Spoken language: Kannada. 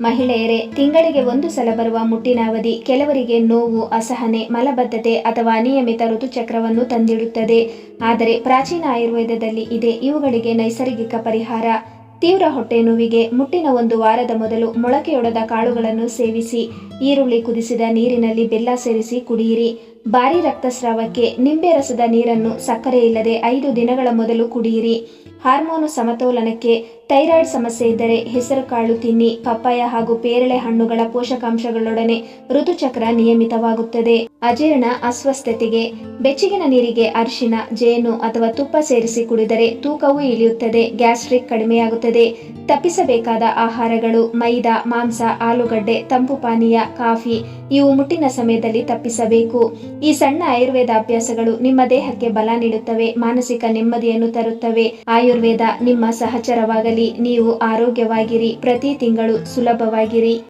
ಮಹಿಳೆಯರೇ, ತಿಂಗಳಿಗೆ ಒಂದು ಸಲ ಬರುವ ಮುಟ್ಟಿನ ಅವಧಿ ಕೆಲವರಿಗೆ ನೋವು, ಅಸಹನೆ, ಮಲಬದ್ಧತೆ ಅಥವಾ ಅನಿಯಮಿತ ಋತುಚಕ್ರವನ್ನು ತಂದಿಡುತ್ತದೆ. ಆದರೆ ಪ್ರಾಚೀನ ಆಯುರ್ವೇದದಲ್ಲಿ ಇದೆ ಇವುಗಳಿಗೆ ನೈಸರ್ಗಿಕ ಪರಿಹಾರ. ತೀವ್ರ ಹೊಟ್ಟೆ ನೋವಿಗೆ ಮುಟ್ಟಿನ 1 ವಾರದ ಮೊದಲು ಮೊಳಕೆಯೊಡೆದ ಕಾಳುಗಳನ್ನು ಸೇವಿಸಿ. ಈರುಳ್ಳಿ ಕುದಿಸಿದ ನೀರಿನಲ್ಲಿ ಬೆಲ್ಲ ಸೇರಿಸಿ ಕುಡಿಯಿರಿ. ಭಾರೀ ರಕ್ತಸ್ರಾವಕ್ಕೆ ನಿಂಬೆ ರಸದ ನೀರನ್ನು ಸಕ್ಕರೆ ಇಲ್ಲದೆ 5 ದಿನಗಳ ಮೊದಲು ಕುಡಿಯಿರಿ. ಹಾರ್ಮೋನು ಸಮತೋಲನಕ್ಕೆ, ಥೈರಾಯ್ಡ್ ಸಮಸ್ಯೆ ಇದ್ದರೆ ಹೆಸರುಕಾಳು ತಿನ್ನಿ. ಪಪ್ಪಾಯ ಹಾಗೂ ಪೇರಳೆ ಹಣ್ಣುಗಳ ಪೋಷಕಾಂಶಗಳೊಡನೆ ಋತುಚಕ್ರ ನಿಯಮಿತವಾಗುತ್ತದೆ. ಅಜೀರ್ಣ, ಅಸ್ವಸ್ಥತೆಗೆ ಬೆಚ್ಚಗಿನ ನೀರಿಗೆ ಅರಿಶಿನ, ಜೇನು ಅಥವಾ ತುಪ್ಪ ಸೇರಿಸಿ ಕುಡಿದರೆ ತೂಕವೂ ಇಳಿಯುತ್ತದೆ, ಗ್ಯಾಸ್ಟ್ರಿಕ್ ಕಡಿಮೆಯಾಗುತ್ತದೆ. ತಪ್ಪಿಸಬೇಕಾದ ಆಹಾರಗಳು: ಮೈದಾ, ಮಾಂಸ, ಆಲೂಗಡ್ಡೆ, ತಂಪು ಪಾನೀಯ, ಕಾಫಿ ಇವು ಮುಟ್ಟಿನ ಸಮಯದಲ್ಲಿ ತಪ್ಪಿಸಬೇಕು. ಈ ಸಣ್ಣ ಆಯುರ್ವೇದ ಅಭ್ಯಾಸಗಳು ನಿಮ್ಮ ದೇಹಕ್ಕೆ ಬಲ ನೀಡುತ್ತವೆ, ಮಾನಸಿಕ ನೆಮ್ಮದಿಯನ್ನು ತರುತ್ತವೆ. ಆಯುರ್ವೇದ ನಿಮ್ಮ ಸಹಚರವಾಗಲಿ. ನೀವು ಆರೋಗ್ಯವಾಗಿರಿ. ಪ್ರತಿ ತಿಂಗಳು ಸುಲಭವಾಗಿರಿ.